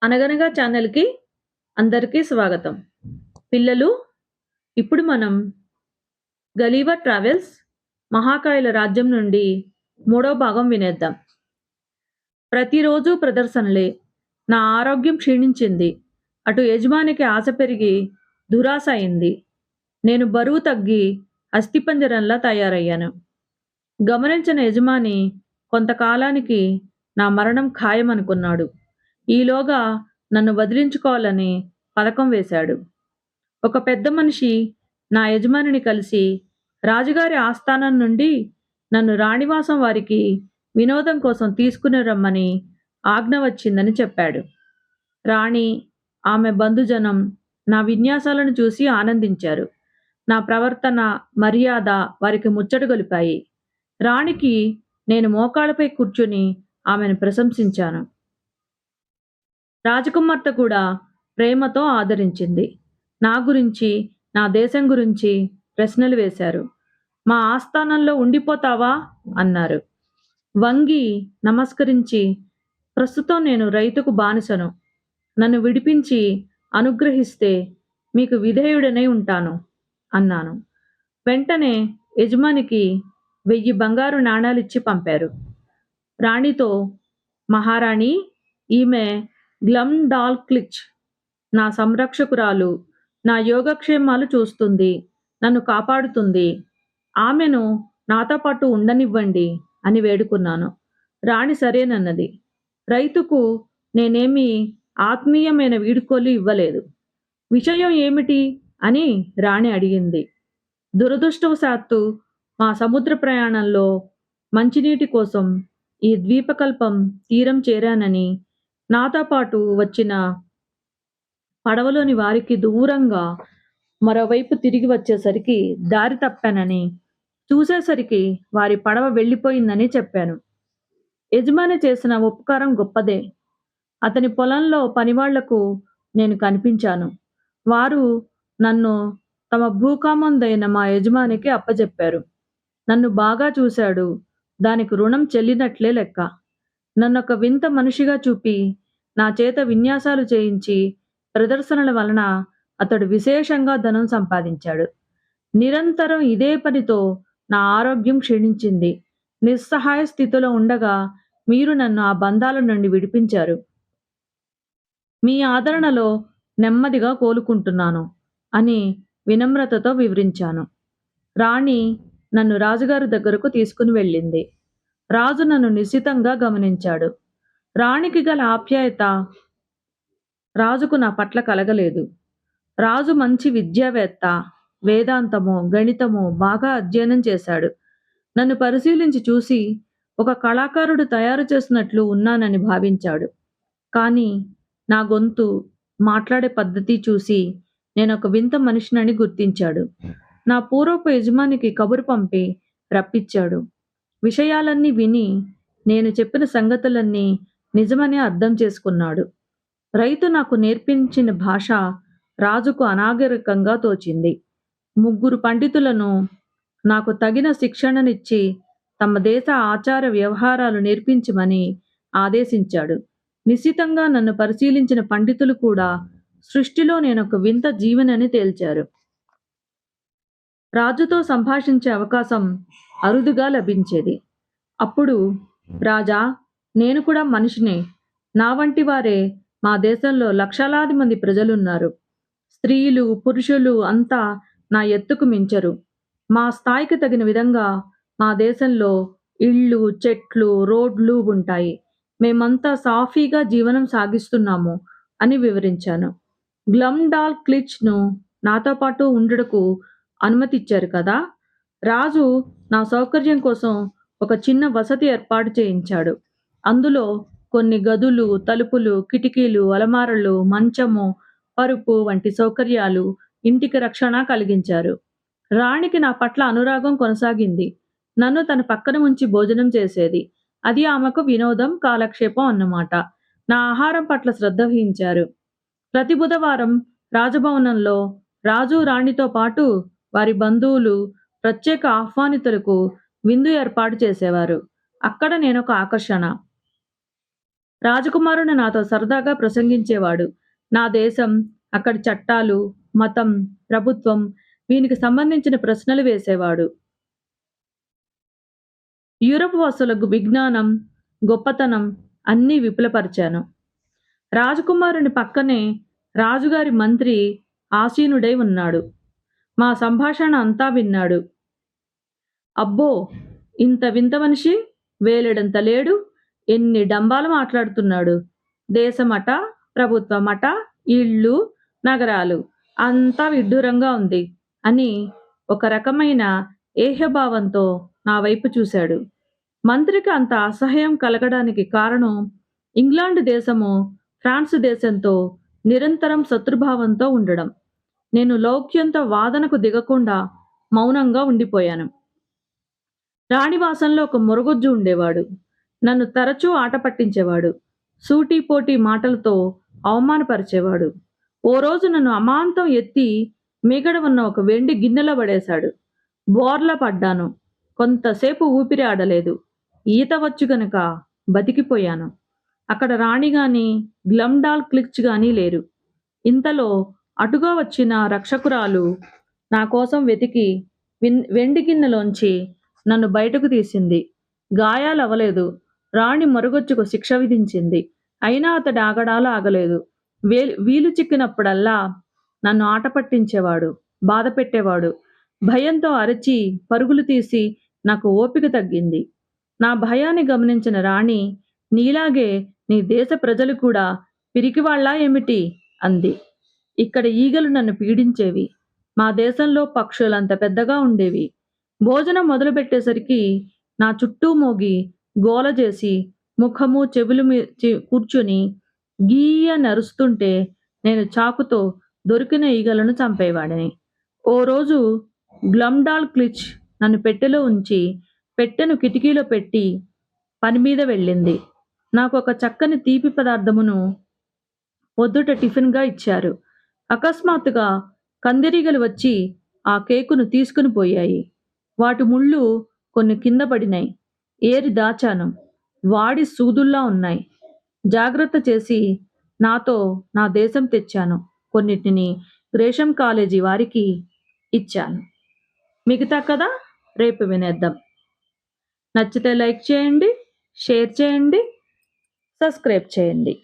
అనగనగా ఛానల్‌కి అందరికీ స్వాగతం. పిల్లలు, ఇప్పుడు మనం 'గలీవర్ ట్రావెల్స్ మహాకాయుల రాజ్యం' నుండి మూడో భాగం వినేద్దాం. ప్రతిరోజు ప్రదర్శనలే. నా ఆరోగ్యం క్షీణించింది. అటు యజమానికి ఆశ పెరిగి దురాశ అయింది. నేను బరువు తగ్గి అస్థిపంజరంలా తయారయ్యాను. గమనించిన యజమాని కొంతకాలానికి నా మరణం ఖాయమనుకున్నాడు. ఈలోగా నన్ను వదిలించుకోవాలని పథకం వేశాడు. ఒక పెద్ద మనిషి నా యజమానిని కలిసి రాజుగారి ఆస్థానం నుండి నన్ను రాణివాసం వారికి వినోదం కోసం తీసుకుని రమ్మని ఆజ్ఞ వచ్చిందని చెప్పాడు. రాణి, ఆమె బంధుజనం నా విన్యాసాలను చూసి ఆనందించారు. నా ప్రవర్తన, మర్యాద వారికి ముచ్చట గొలిపాయి. రాణికి నేను మోకాళ్ళపై కూర్చుని ఆమెను ప్రశంసించాను. రాజకుమార్తె కూడా ప్రేమతో ఆదరించింది. నా గురించి, నా దేశం గురించి ప్రశ్నలు వేశారు. మా ఆస్థానంలో ఉండిపోతావా అన్నారు. వంగి నమస్కరించి, ప్రస్తుతం నేను రైతుకు బానిసను. నన్ను విడిపించి అనుగ్రహిస్తే మీకు విధేయుడనై ఉంటాను అన్నాను. వెంటనే యజమానికి 1000 బంగారు నాణాలిచ్చి పంపారు. రాణితో, మహారాణి, ఈమె గ్లమ్డాల్క్లిచ్ నా సంరక్షకురాలు. నా యోగక్షేమాలు చూస్తుంది, నన్ను కాపాడుతుంది. ఆమెను నాతో పాటు ఉండనివ్వండి అని వేడుకున్నాను. రాణి సరేనన్నది. రైతుకు నేనేమీ ఆత్మీయమైన వీడ్కోలు ఇవ్వలేదు. విషయం ఏమిటి అని రాణి అడిగింది. దురదృష్టవశాత్తు మా సముద్ర ప్రయాణంలో మంచినీటి కోసం ఈ ద్వీపకల్పం తీరం చేరానని, నాతో పాటు వచ్చిన పడవలోని వారికి దూరంగా మరోవైపు తిరిగి వచ్చేసరికి దారి తప్పానని, చూసేసరికి వారి పడవ వెళ్ళిపోయిందని చెప్పాను. యజమాని చేసిన ఉపకారం గొప్పదే. అతని పొలంలో పనివాళ్లకు నేను కనిపించాను. వారు నన్ను తమ భూకామందైన మా యజమానికి అప్పజెప్పారు. నన్ను బాగా చూశాడు. దానికి రుణం చెల్లినట్లే లెక్క. నన్నొక వింత మనిషిగా చూపి నా చేత విన్యాసాలు చేయించి ప్రదర్శనల వలన అతడు విశేషంగా ధనం సంపాదించాడు. నిరంతరం ఇదే పనితో నా ఆరోగ్యం క్షీణించింది. నిస్సహాయ స్థితిలో ఉండగా మీరు నన్ను ఆ బంధాల నుండి విడిపించారు. మీ ఆదరణలో నెమ్మదిగా కోలుకుంటున్నాను అని వినమ్రతతో వివరించాను. రాణి నన్ను రాజుగారి దగ్గరకు తీసుకుని వెళ్ళింది. రాజు నన్ను నిశితంగా గమనించాడు. రాణికి గల ఆప్యాయత రాజుకు నా పట్ల కలగలేదు. రాజు మంచి విద్యావేత్త, వేదాంతము, గణితము బాగా అధ్యయనం చేశాడు. నన్ను పరిశీలించి చూసి ఒక కళాకారుడు తయారు చేసినట్లు ఉన్నానని భావించాడు. కానీ నా గొంతు, మాట్లాడే పద్ధతి చూసి నేనొక వింత మనిషినని గుర్తించాడు. నా పూర్వపు యజమానికి కబురు పంపి రప్పించాడు. విషయాలన్నీ విని నేను చెప్పిన సంగతులన్నీ నిజమని అర్థం చేసుకున్నాడు. రైతు నాకు నేర్పించిన భాష రాజుకు అనాగరికంగా తోచింది. 3 పండితులను నాకు తగిన శిక్షణనిచ్చి తమ దేశ ఆచార వ్యవహారాలు నేర్పించమని ఆదేశించాడు. నిశితంగా నన్ను పరిశీలించిన పండితులు కూడా సృష్టిలో నేనొక వింత జీవనని తేల్చారు. రాజుతో సంభాషించే అవకాశం అరుదుగా లభించేది. అప్పుడు, రాజా, నేను కూడా మనిషినే. నా వంటి వారే మా దేశంలో లక్షలాది మంది ప్రజలున్నారు. స్త్రీలు, పురుషులు అంతా నా ఎత్తుకు మించరు. మా స్థాయికి తగిన విధంగా మా దేశంలో ఇళ్ళు, చెట్లు, రోడ్లు ఉంటాయి. మేమంతా సాఫీగా జీవనం సాగిస్తున్నాము అని వివరించాను. గ్లమ్డాల్క్లిచ్‌ను నాతో పాటు ఉండుటకు అనుమతిచ్చారు కదా! రాజు నా సౌకర్యం కోసం ఒక చిన్న వసతి ఏర్పాటు చేయించాడు. అందులో కొన్ని గదులు, తలుపులు, కిటికీలు, అలమారాలు, మంచము, పరుపు వంటి సౌకర్యాలు, ఇంటికి రక్షణ కలిగించారు. రాణికి నా పట్ల అనురాగం కొనసాగింది. నన్ను తన పక్కన ఉంచి భోజనం చేసేది. అది ఆమెకు వినోదం, కాలక్షేపం అన్నమాట. నా ఆహారం పట్ల శ్రద్ధ వహించారు. ప్రతి బుధవారం రాజభవనంలో రాజు, రాణితో పాటు వారి బంధువులు, ప్రత్యేక ఆహ్వానితులకు విందు ఏర్పాటు చేసేవారు. అక్కడ నేనొక ఆకర్షణ. రాజకుమారుడు నాతో సరదాగా ప్రసంగించేవాడు. నా దేశం, అక్కడి చట్టాలు, మతం, ప్రభుత్వం వీనికి సంబంధించిన ప్రశ్నలు వేసేవాడు. యూరప్ వాసులకు విజ్ఞానం, గొప్పతనం అన్నీ విపులపరిచాను. రాజకుమారుని పక్కనే రాజుగారి మంత్రి ఆసీనుడై ఉన్నాడు. మా సంభాషణ అంతా విన్నాడు. అబ్బో! ఇంత వింత మనిషి, వేలెడంత లేడు, ఎన్ని డంబాలు మాట్లాడుతున్నాడు. దేశమట, ప్రభుత్వమట, ఇళ్ళు, నగరాలు అంతా విడ్డూరంగా ఉంది అని ఒక రకమైన ఏహ్యభావంతో నా వైపు చూశాడు. మంత్రికి అంత అసహ్యం కలగడానికి కారణం ఇంగ్లాండ్ దేశము ఫ్రాన్స్ దేశంతో నిరంతరం శత్రుభావంతో ఉండడం. నేను లౌక్యంతో వాదనకు దిగకుండా మౌనంగా ఉండిపోయాను. రాణివాసంలో ఒక మొరగొజ్జు ఉండేవాడు. నన్ను తరచూ ఆట పట్టించేవాడు. సూటిపోటి మాటలతో అవమానపరిచేవాడు. ఓ రోజు నన్ను అమాంతం ఎత్తి మీగడ ఉన్న ఒక వెండి గిన్నెలో పడేశాడు. బోర్లా పడ్డాను. కొంతసేపు ఊపిరి ఆడలేదు. ఈత వచ్చు గనక బతికిపోయాను. అక్కడ రాణి గాని గ్లమ్డాల్ క్లిచ్ గాని లేరు. ఇంతలో అటుగా వచ్చిన రక్షకురాలు నా కోసం వెతికి వెండి గిన్నెలోంచి నన్ను బయటకు తీసింది. గాయాలవ్వలేదు. రాణి మరుగొచ్చుకు శిక్ష విధించింది. అయినా అతడి ఆగడాలు ఆగలేదు. వీలు చిక్కినప్పుడల్లా నన్ను ఆట పట్టించేవాడు, బాధ పెట్టేవాడు. భయంతో అరచి పరుగులు తీసి నాకు ఓపిక తగ్గింది. నా భయాన్ని గమనించిన రాణి, నీలాగే నీ దేశ ప్రజలు కూడా పిరికివాళ్ళా ఏమిటి అంది. ఇక్కడ ఈగలు నన్ను పీడించేవి. మా దేశంలో పక్షులంత పెద్దగా ఉండేవి. భోజనం మొదలుపెట్టేసరికి నా చుట్టూ మోగి గోల చేసి ముఖము చెవులు కూర్చుని గీయ నరుస్తుంటే నేను చాకుతో దొరికిన ఈగలను చంపేవాడిని. ఓ రోజు గ్లమ్డాల్ క్లిచ్ నన్ను పెట్టెలో ఉంచి పెట్టెను కిటికీలో పెట్టి పని మీద వెళ్ళింది. నాకు ఒక చక్కని తీపి పదార్థమును పొద్దుట టిఫిన్గా ఇచ్చారు. అకస్మాత్తుగా కందిరీగలు వచ్చి ఆ కేకును తీసుకుని పోయాయి. వాటి ముళ్ళు కొన్ని కింద పడినాయి. ఏరి దాచాను. వాడి సూదుల్లా ఉన్నాయి. జాగ్రత్త చేసి నాతో నా దేశం తెచ్చాను. కొన్నిటిని గ్రేషం కాలేజీ వారికి ఇచ్చాను. మిగతా కథ రేపు వినేద్దాం. నచ్చితే లైక్ చేయండి, షేర్ చేయండి, సబ్స్క్రైబ్ చేయండి.